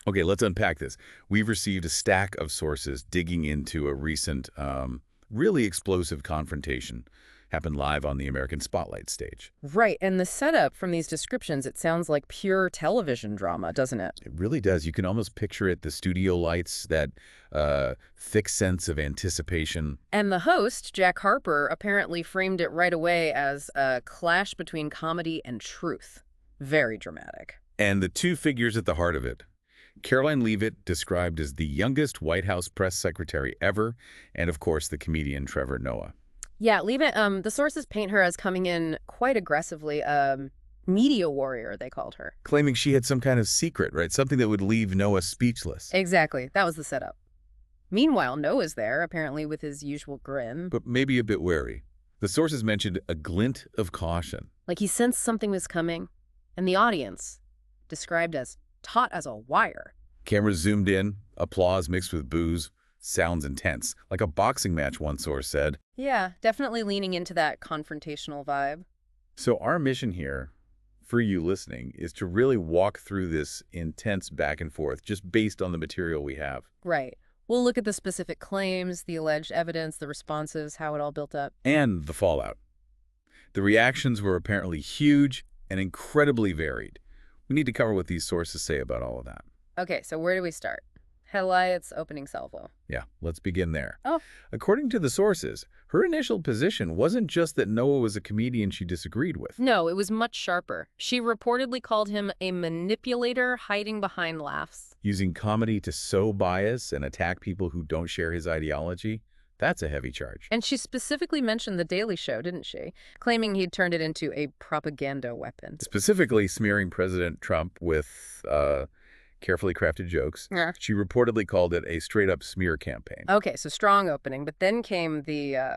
Okay, let's unpack this. We've received a stack of sources digging into a recent, really explosive confrontation happened live on the American Spotlight stage. Right, and the setup from these descriptions, it sounds like pure television drama, doesn't it? It really does. You can almost picture it, the studio lights, that thick sense of anticipation. And the host, Jack Harper, apparently framed it right away as a clash between comedy and truth. Very dramatic. And the two figures at the heart of it. Karoline Leavitt, described as the youngest White House press secretary ever, and of course the comedian Trevor Noah. Yeah, leave it. The sources paint her as coming in quite aggressively. Media warrior, they called her. Claiming she had some kind of secret, right? Something that would leave Noah speechless. Exactly. That was the setup. Meanwhile, Noah's there, apparently with his usual grin. But maybe a bit wary. The sources mentioned a glint of caution. Like he sensed something was coming. And the audience, described as taut as a wire. Cameras zoomed in, applause mixed with boos. Sounds intense, like a boxing match, one source said. Yeah, definitely leaning into that confrontational vibe. So our mission here, for you listening, is to really walk through this intense back and forth just based on the material we have. Right. We'll look at the specific claims, the alleged evidence, the responses, how it all built up. And the fallout. The reactions were apparently huge and incredibly varied. We need to cover what these sources say about all of that. Okay, so where do we start? Headlights, opening salvo. Yeah, let's begin there. Oh. According to the sources, her initial position wasn't just that Noah was a comedian she disagreed with. No, it was much sharper. She reportedly called him a manipulator hiding behind laughs. Using comedy to sow bias and attack people who don't share his ideology, that's a heavy charge. And she specifically mentioned The Daily Show, didn't she? Claiming he'd turned it into a propaganda weapon. Specifically smearing President Trump with carefully crafted jokes. Yeah. She reportedly called it a straight-up smear campaign. Okay, so strong opening, but then came the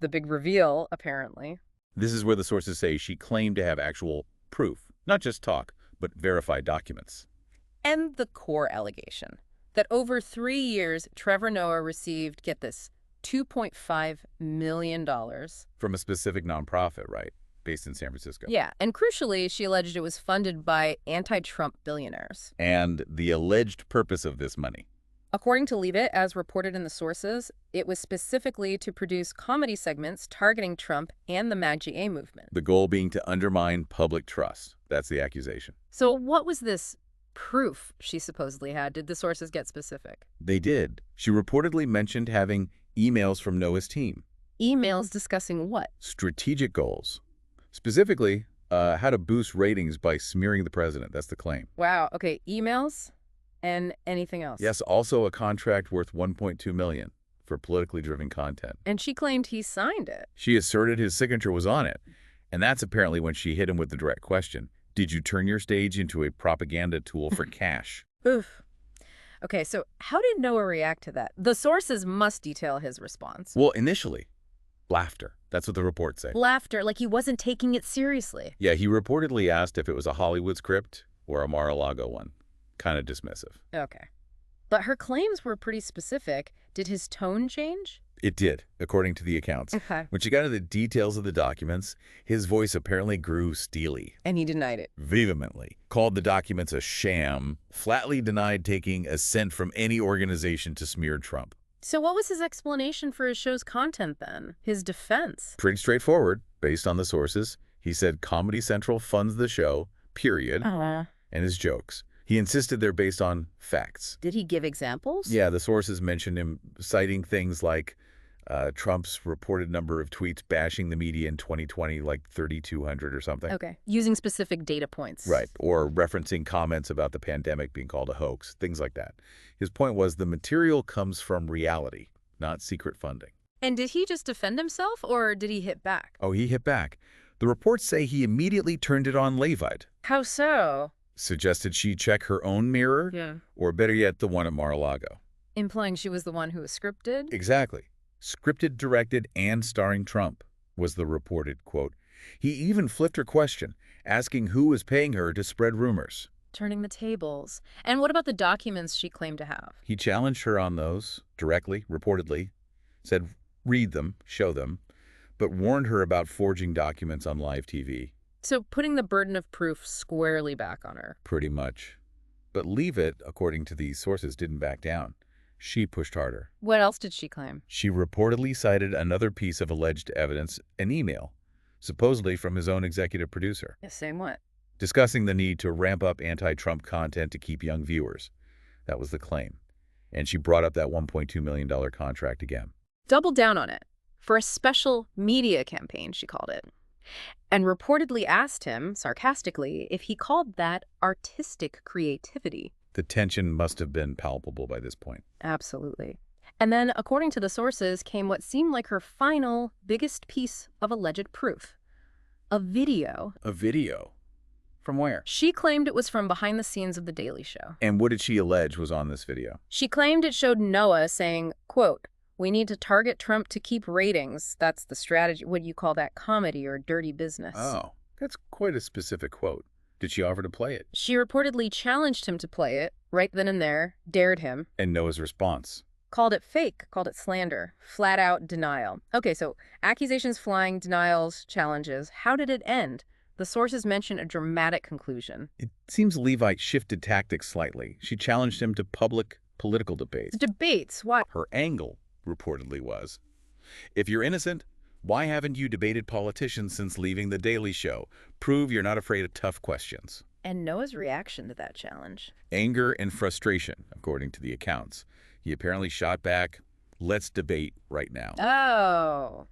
big reveal, apparently. This is where the sources say she claimed to have actual proof, not just talk, but verified documents. And the core allegation, that over 3 years, Trevor Noah received, get this, $2.5 million. From a specific nonprofit, right? Based in San Francisco. Yeah, and crucially, she alleged it was funded by anti-Trump billionaires. And the alleged purpose of this money. According to Leavitt, as reported in the sources, it was specifically to produce comedy segments targeting Trump and the MAGA movement. The goal being to undermine public trust. That's the accusation. So what was this proof she supposedly had? Did the sources get specific? They did. She reportedly mentioned having emails from Noah's team. Emails discussing what? Strategic goals. Specifically, how to boost ratings by smearing the president. That's the claim. Wow. Okay, emails and anything else? Yes, also a contract worth $1.2 million for politically driven content. And she claimed he signed it. She asserted his signature was on it. And that's apparently when she hit him with the direct question. Did you turn your stage into a propaganda tool for cash? Oof. Okay, so how did Noah react to that? The sources must detail his response. Well, initially, laughter. That's what the reports say. Laughter, like he wasn't taking it seriously. Yeah, he reportedly asked if it was a Hollywood script or a Mar-a-Lago one. Kind of dismissive. Okay. But her claims were pretty specific. Did his tone change? It did, according to the accounts. Okay. When she got into the details of the documents, his voice apparently grew steely. And he denied it. Vehemently. Called the documents a sham, flatly denied taking a cent from any organization to smear Trump. So what was his explanation for his show's content then? His defense? Pretty straightforward, based on the sources. He said Comedy Central funds the show, period, and his jokes. He insisted they're based on facts. Did he give examples? Yeah, the sources mentioned him citing things like Trump's reported number of tweets bashing the media in 2020, like 3,200 or something. Okay. Using specific data points. Right. Or referencing comments about the pandemic being called a hoax, things like that. His point was the material comes from reality, not secret funding. And did he just defend himself, or did he hit back? Oh, he hit back. The reports say he immediately turned it on Leavitt. How so? Suggested she check her own mirror, or better yet, the one at Mar-a-Lago. Implying she was the one who was scripted? Exactly. Scripted, directed, and starring Trump, was the reported quote. He even flipped her question, asking who was paying her to spread rumors. Turning the tables. And what about the documents she claimed to have? He challenged her on those, directly, reportedly, said read them, show them, but warned her about forging documents on live TV. So putting the burden of proof squarely back on her. Pretty much. But Leavitt, according to these sources, didn't back down. She pushed harder. What else did she claim? She reportedly cited another piece of alleged evidence, an email, supposedly from his own executive producer, Saying what? discussing the need to ramp up anti-Trump content to keep young viewers. That was the claim. And she brought up that $1.2 million contract again. Doubled down on it. For a special media campaign, she called it. And reportedly asked him, sarcastically, if he called that artistic creativity. The tension must have been palpable by this point. Absolutely. And then, according to the sources, came what seemed like her final, biggest piece of alleged proof. A video. A video? From where? She claimed it was from behind the scenes of The Daily Show. And what did she allege was on this video? She claimed it showed Noah saying, quote, "We need to target Trump to keep ratings. That's the strategy. What do you call that, comedy or dirty business?" Oh, that's quite a specific quote. Did she offer to play it? She reportedly challenged him to play it, right then and there, dared him. And Noah's response? Called it fake, called it slander, flat out denial. Okay, so accusations flying, denials, challenges. How did it end? The sources mention a dramatic conclusion. It seems Leavitt shifted tactics slightly. She challenged him to public political debates. Debates? Why? Her angle, reportedly, was, if you're innocent, why haven't you debated politicians since leaving The Daily Show? Prove you're not afraid of tough questions. And Noah's reaction to that challenge? Anger and frustration, according to the accounts. He apparently shot back, let's debate right now. Oh.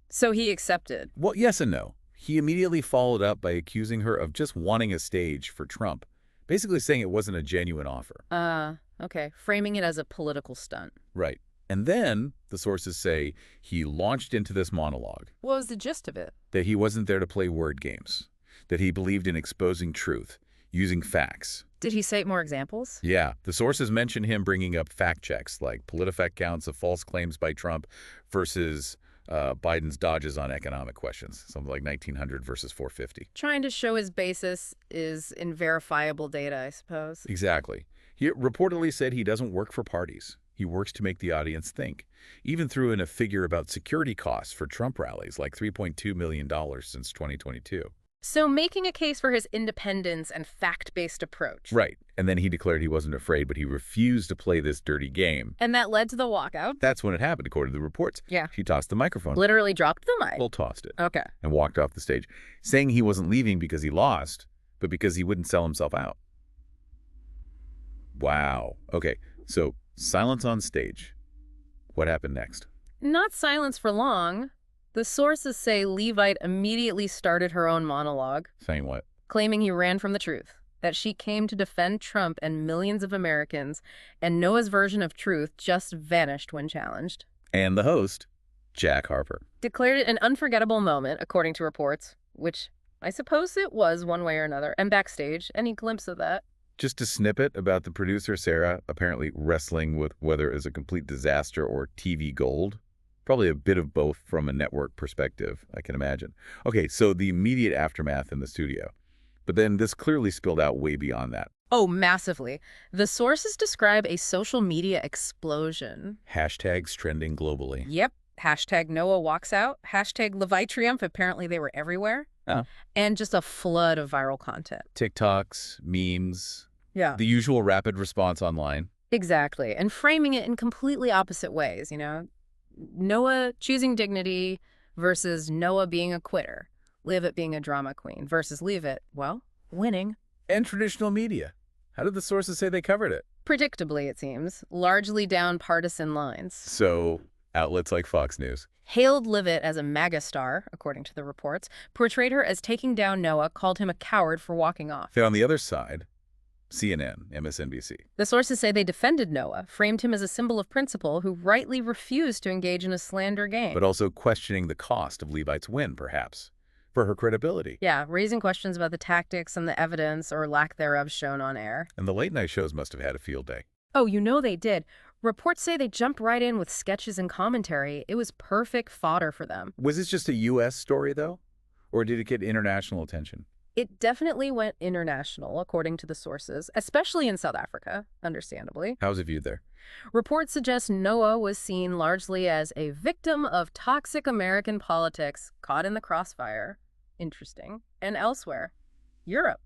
So he accepted. Well, yes and no. He immediately followed up by accusing her of just wanting a stage for Trump, basically saying it wasn't a genuine offer. Okay. Framing it as a political stunt. Right. And then, the sources say, he launched into this monologue. What was the gist of it? That he wasn't there to play word games. That he believed in exposing truth, using facts. Did he cite more examples? Yeah. The sources mention him bringing up fact checks, like PolitiFact counts of false claims by Trump versus Biden's dodges on economic questions. Something like 1900 versus 450. Trying to show his basis is in verifiable data, I suppose. Exactly. He reportedly said he doesn't work for parties. He works to make the audience think. Even threw in a figure about security costs for Trump rallies, like $3.2 million since 2022. So making a case for his independence and fact-based approach. Right. And then he declared he wasn't afraid, but he refused to play this dirty game. And that led to the walkout? That's when it happened, according to the reports. Yeah. She tossed the microphone. Literally dropped the mic? Well, tossed it. Okay. And walked off the stage, saying he wasn't leaving because he lost, but because he wouldn't sell himself out. Wow. Okay, so silence on stage. What happened next? Not silence for long. The sources say Leavitt immediately started her own monologue. Saying what? Claiming he ran from the truth, that she came to defend Trump and millions of Americans, and Noah's version of truth just vanished when challenged. And the host, Jack Harper. Declared it an unforgettable moment, according to reports, which I suppose it was one way or another. And backstage, any glimpse of that? Just a snippet about the producer, Sarah, apparently wrestling with whether it is a complete disaster or TV gold. Probably a bit of both from a network perspective, I can imagine. Okay, so the immediate aftermath in the studio. But then this clearly spilled out way beyond that. Oh, massively. The sources describe a social media explosion. Hashtags trending globally. Yep. Hashtag Noah walks out. Hashtag Leavitt triumph. Apparently they were everywhere. Oh. And just a flood of viral content. TikToks, memes. Yeah. The usual rapid response online. Exactly. And framing it in completely opposite ways, you know? Noah choosing dignity versus Noah being a quitter. Leavitt being a drama queen versus Leavitt, well, winning. And traditional media. How did the sources say they covered it? Predictably, it seems. Largely down partisan lines. So, outlets like Fox News. Hailed Leavitt as a MAGA star, according to the reports, portrayed her as taking down Noah, called him a coward for walking off. Then on the other side, CNN, MSNBC. The sources say they defended Noah, framed him as a symbol of principle who rightly refused to engage in a slander game. But also questioning the cost of Leavitt's win, perhaps, for her credibility. Yeah, raising questions about the tactics and the evidence or lack thereof shown on air. And the late-night shows must have had a field day. Oh, you know they did. Reports say they jumped right in with sketches and commentary. It was perfect fodder for them. Was this just a U.S. story, though? Or did it get international attention? It definitely went international, according to the sources, especially in South Africa, understandably. How's it viewed there? Reports suggest Noah was seen largely as a victim of toxic American politics caught in the crossfire. Interesting. And elsewhere. Europe.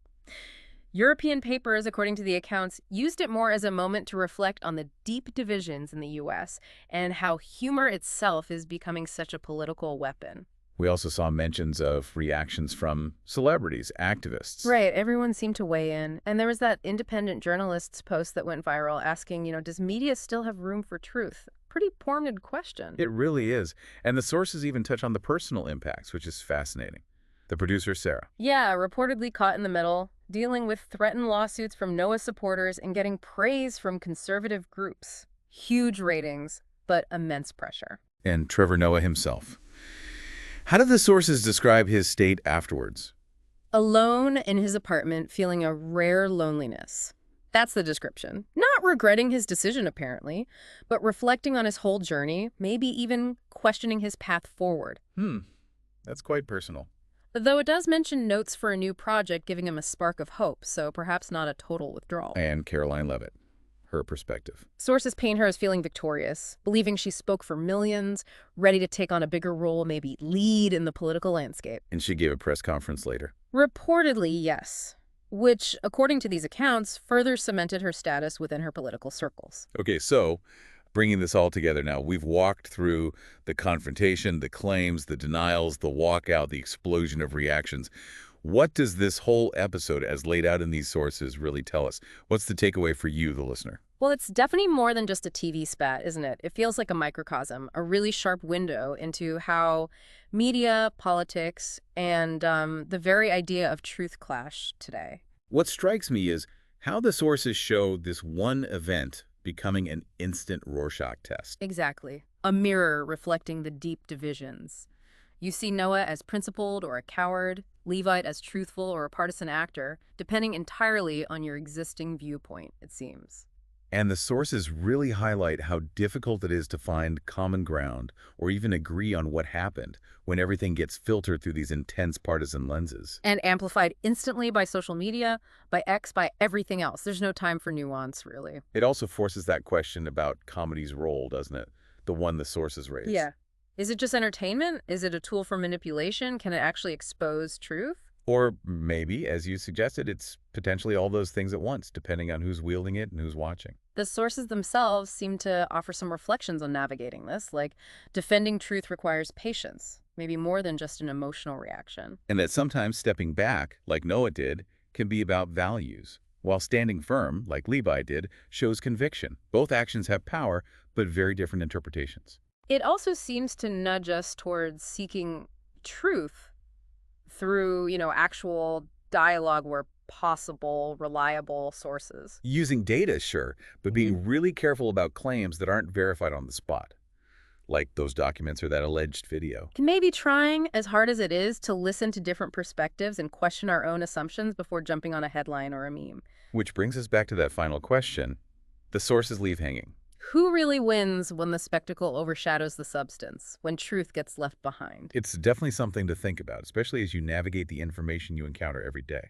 European papers, according to the accounts, used it more as a moment to reflect on the deep divisions in the U.S. and how humor itself is becoming such a political weapon. We also saw mentions of reactions from celebrities, activists. Right, everyone seemed to weigh in. And there was that independent journalist's post that went viral asking, does media still have room for truth? Pretty pointed question. It really is. And the sources even touch on the personal impacts, which is fascinating. The producer, Sarah. Yeah, reportedly caught in the middle, dealing with threatened lawsuits from Noah supporters and getting praise from conservative groups. Huge ratings, but immense pressure. And Trevor Noah himself. How did the sources describe his state afterwards? Alone in his apartment, feeling a rare loneliness. That's the description. Not regretting his decision, apparently, but reflecting on his whole journey, maybe even questioning his path forward. That's quite personal. Though it does mention notes for a new project giving him a spark of hope, so perhaps not a total withdrawal. And Karoline Leavitt, her perspective. Sources paint her as feeling victorious, believing she spoke for millions, ready to take on a bigger role, maybe lead in the political landscape. And she gave a press conference later. Reportedly, yes. Which, according to these accounts, further cemented her status within her political circles. Okay, so bringing this all together now, we've walked through the confrontation, the claims, the denials, the walkout, the explosion of reactions. What does this whole episode, as laid out in these sources, really tell us? What's the takeaway for you, the listener? Well, it's definitely more than just a TV spat, isn't it? It feels like a microcosm, a really sharp window into how media, politics, and the very idea of truth clash today. What strikes me is how the sources show this one event becoming an instant Rorschach test. Exactly. A mirror reflecting the deep divisions. You see Noah as principled or a coward, Leavitt as truthful or a partisan actor, depending entirely on your existing viewpoint, it seems. And the sources really highlight how difficult it is to find common ground or even agree on what happened when everything gets filtered through these intense partisan lenses. And amplified instantly by social media, by X, by everything else. There's no time for nuance, really. It also forces that question about comedy's role, doesn't it? The one the sources raise. Yeah. Is it just entertainment? Is it a tool for manipulation? Can it actually expose truth? Or maybe, as you suggested, it's potentially all those things at once, depending on who's wielding it and who's watching. The sources themselves seem to offer some reflections on navigating this, like defending truth requires patience, maybe more than just an emotional reaction. And that sometimes stepping back, like Noah did, can be about values, while standing firm, like Levi did, shows conviction. Both actions have power, but very different interpretations. It also seems to nudge us towards seeking truth through, actual dialogue where possible, reliable sources. Using data, sure, but being really careful about claims that aren't verified on the spot, like those documents or that alleged video. And maybe trying, as hard as it is, to listen to different perspectives and question our own assumptions before jumping on a headline or a meme. Which brings us back to that final question the sources leave hanging. Who really wins when the spectacle overshadows the substance, when truth gets left behind? It's definitely something to think about, especially as you navigate the information you encounter every day.